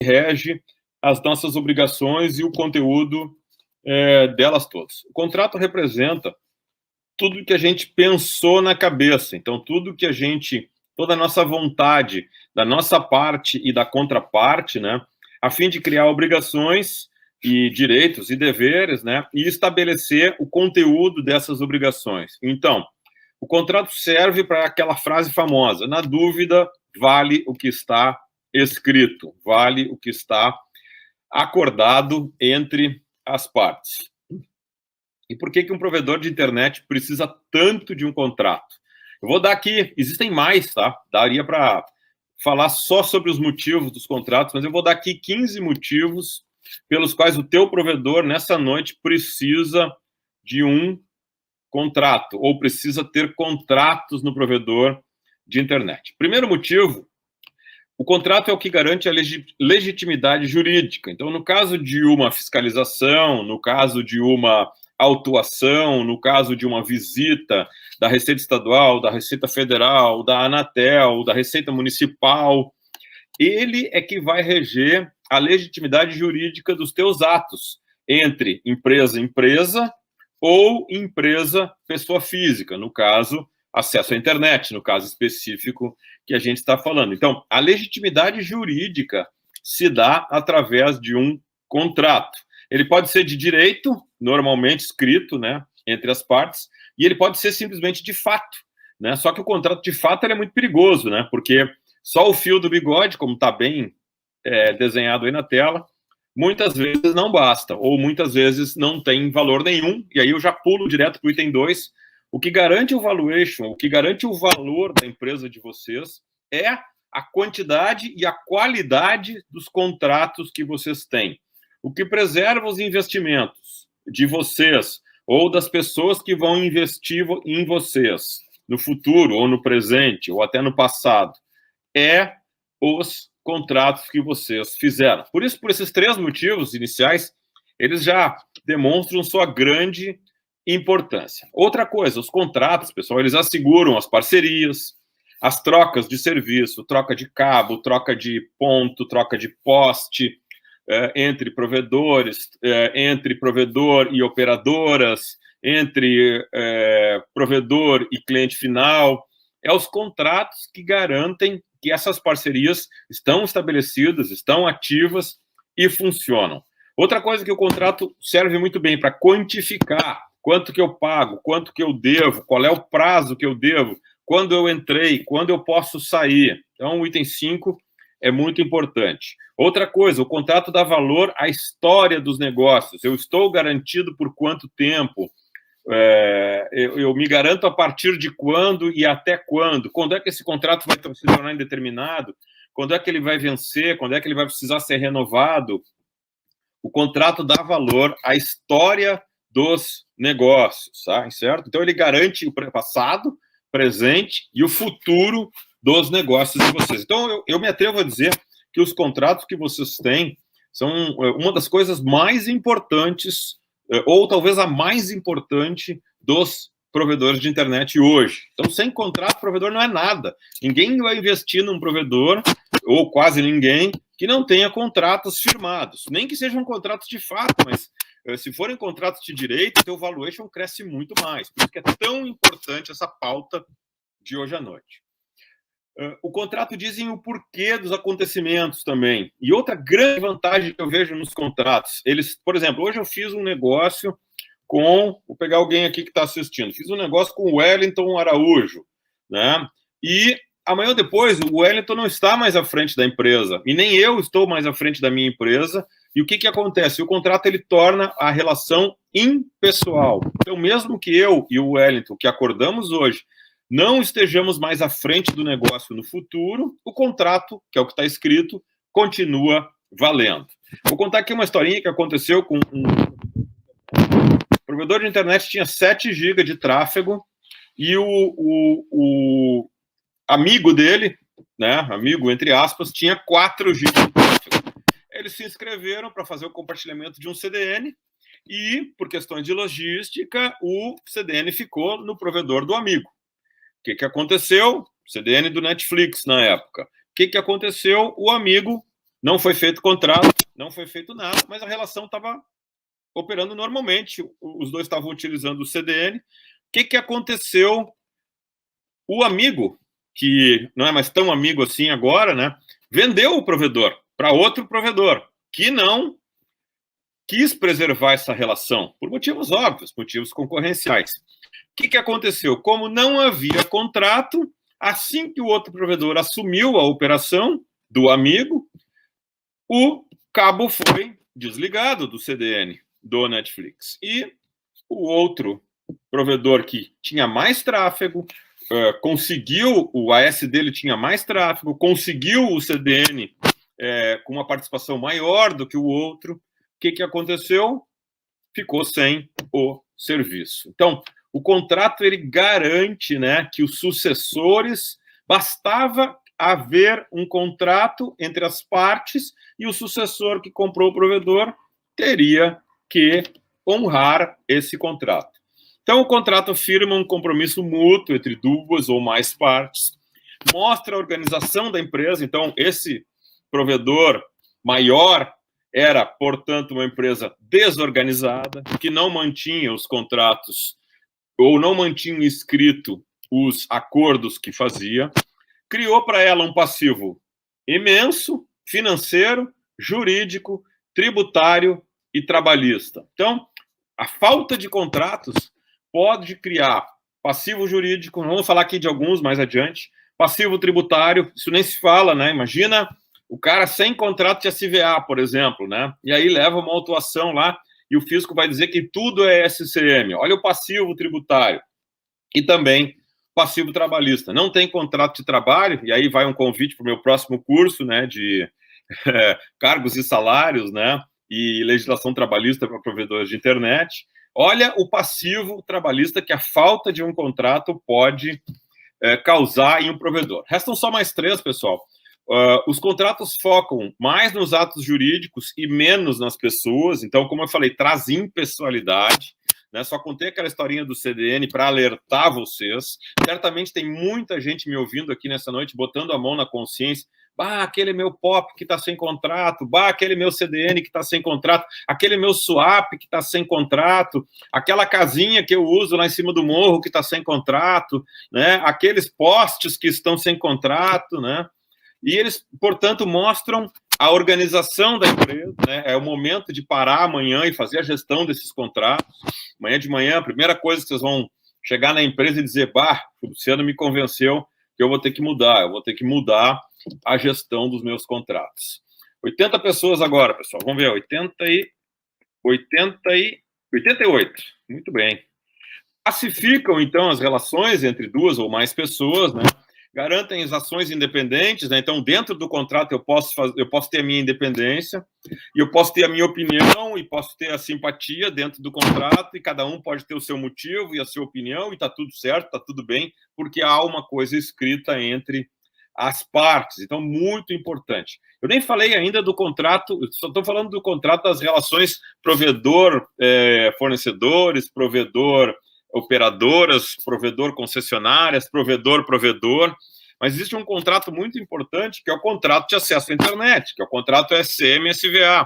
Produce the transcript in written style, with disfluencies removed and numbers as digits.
rege as nossas obrigações e o conteúdo delas todas. O contrato representa tudo que a gente pensou na cabeça, então tudo que a gente, toda a nossa vontade, da nossa parte e da contraparte, né, a fim de criar obrigações e direitos e deveres, né, e estabelecer o conteúdo dessas obrigações. Então, o contrato serve para aquela frase famosa: na dúvida, vale o que está escrito, vale o que está acordado entre as partes. E por que um provedor de internet precisa tanto de um contrato? Eu vou dar aqui, existem mais, tá? Daria para falar só sobre os motivos dos contratos, mas eu vou dar aqui 15 motivos pelos quais o teu provedor, nessa noite, precisa de um contrato, ou precisa ter contratos no provedor de internet. Primeiro motivo: o contrato é o que garante a legitimidade jurídica. Então, no caso de uma fiscalização, no caso de uma autuação, no caso de uma visita da Receita Estadual, da Receita Federal, da Anatel, da Receita Municipal, ele é que vai reger a legitimidade jurídica dos teus atos entre empresa e empresa ou empresa pessoa física, no caso, acesso à internet, no caso específico que a gente está falando. Então, a legitimidade jurídica se dá através de um contrato. Ele pode ser de direito, normalmente escrito, né, entre as partes, e ele pode ser simplesmente de fato, né? Só que o contrato de fato ele é muito perigoso, né? Porque só o fio do bigode, como está bem desenhado aí na tela, muitas vezes não basta, ou muitas vezes não tem valor nenhum, e aí eu já pulo direto para o item 2. O que garante o valuation, o que garante o valor da empresa de vocês é a quantidade e a qualidade dos contratos que vocês têm. O que preserva os investimentos de vocês ou das pessoas que vão investir em vocês no futuro ou no presente ou até no passado é os contratos que vocês fizeram. Por isso, por esses 3 motivos iniciais, eles já demonstram sua grande importância. Outra coisa, os contratos, pessoal, eles asseguram as parcerias, as trocas de serviço, troca de cabo, troca de ponto, troca de poste, entre provedores, entre provedor e operadoras, entre provedor e cliente final. É os contratos que garantem que essas parcerias estão estabelecidas, estão ativas e funcionam. Outra coisa que o contrato serve muito bem para quantificar quanto que eu pago, quanto que eu devo, qual é o prazo que eu devo, quando eu entrei, quando eu posso sair. Então, o item 5 é muito importante. Outra coisa, o contrato dá valor à história dos negócios. Eu estou garantido por quanto tempo? Eu me garanto a partir de quando e até quando? Quando é que esse contrato vai se tornar indeterminado? Quando é que ele vai vencer? Quando é que ele vai precisar ser renovado? O contrato dá valor à história dos negócios, tá? Certo? Então, ele garante o passado, presente e o futuro dos negócios de vocês. Então, eu me atrevo a dizer que os contratos que vocês têm são uma das coisas mais importantes, ou talvez a mais importante dos provedores de internet hoje. Então, sem contrato, provedor não é nada. Ninguém vai investir num provedor, ou quase ninguém, que não tenha contratos firmados. Nem que sejam contratos de fato, mas se forem contratos de direito, o teu valuation cresce muito mais. Por isso que é tão importante essa pauta de hoje à noite. O contrato dizem o porquê dos acontecimentos também. E outra grande vantagem que eu vejo nos contratos, eles, por exemplo, hoje eu fiz um negócio vou pegar alguém aqui que está assistindo, fiz um negócio com o Wellington Araújo, né? E amanhã ou depois o Wellington não está mais à frente da empresa, e nem eu estou mais à frente da minha empresa, e o que acontece? O contrato ele torna a relação impessoal. Então, mesmo que eu e o Wellington, que acordamos hoje, não estejamos mais à frente do negócio no futuro, o contrato, que é o que está escrito, continua valendo. Vou contar aqui uma historinha que aconteceu com um provedor de internet, tinha 7 GB de tráfego, e o amigo dele, né, amigo entre aspas, tinha 4 GB de tráfego. Eles se inscreveram para fazer o compartilhamento de um CDN, e, por questões de logística, o CDN ficou no provedor do amigo. O que aconteceu? CDN do Netflix na época. O que aconteceu? O amigo não foi feito contrato, não foi feito nada, mas a relação estava operando normalmente, os dois estavam utilizando o CDN. O que aconteceu? O amigo, que não é mais tão amigo assim agora, né, vendeu o provedor para outro provedor, que não quis preservar essa relação, por motivos óbvios, motivos concorrenciais. O que aconteceu? Como não havia contrato, assim que o outro provedor assumiu a operação do amigo, o cabo foi desligado do CDN do Netflix. E o outro provedor que tinha mais tráfego, conseguiu, o AS dele tinha mais tráfego, conseguiu o CDN com uma participação maior do que o outro. O que aconteceu? Ficou sem o serviço. Então, o contrato ele garante, né, que os sucessores, bastava haver um contrato entre as partes e o sucessor que comprou o provedor teria que honrar esse contrato. Então, o contrato firma um compromisso mútuo entre duas ou mais partes, mostra a organização da empresa. Então, esse provedor maior era, portanto, uma empresa desorganizada, que não mantinha os contratos ou não mantinha escrito os acordos que fazia, criou para ela um passivo imenso, financeiro, jurídico, tributário e trabalhista. Então, a falta de contratos pode criar passivo jurídico, vamos falar aqui de alguns mais adiante, passivo tributário, isso nem se fala, né? Imagina o cara sem contrato de SVA, por exemplo, né? E aí leva uma autuação lá e o fisco vai dizer que tudo é SCM. Olha o passivo tributário. E também passivo trabalhista. Não tem contrato de trabalho, e aí vai um convite para o meu próximo curso, né, de cargos e salários, né, e legislação trabalhista para provedores de internet. Olha o passivo trabalhista que a falta de um contrato pode causar em um provedor. Restam só mais 3, pessoal. Os contratos focam mais nos atos jurídicos e menos nas pessoas. Então, como eu falei, traz impessoalidade. Né? Só contei aquela historinha do CDN para alertar vocês. Certamente tem muita gente me ouvindo aqui nessa noite, botando a mão na consciência. Bah, aquele meu POP que está sem contrato, bah, aquele meu CDN que está sem contrato, aquele meu swap que está sem contrato, aquela casinha que eu uso lá em cima do morro que está sem contrato, né? Aqueles postes que estão sem contrato, né? E eles, portanto, mostram a organização da empresa, né? É o momento de parar amanhã e fazer a gestão desses contratos. Amanhã de manhã, a primeira coisa que vocês vão chegar na empresa e dizer, bah, o Luciano me convenceu que eu vou ter que mudar a gestão dos meus contratos. 80 pessoas agora, pessoal. Vamos ver, 88. Muito bem. Classificam, então, as relações entre duas ou mais pessoas, né? Garantem as ações independentes, né? Então, dentro do contrato, eu posso ter a minha independência, e eu posso ter a minha opinião, e posso ter a simpatia dentro do contrato, e cada um pode ter o seu motivo e a sua opinião, e está tudo certo, está tudo bem, porque há uma coisa escrita entre as partes. Então, muito importante. Eu nem falei ainda do contrato, só estou falando do contrato das relações provedor-fornecedores, provedor-operadoras, provedor-concessionárias, provedor-provedor, mas existe um contrato muito importante, que é o contrato de acesso à internet, que é o contrato SCM-SVA.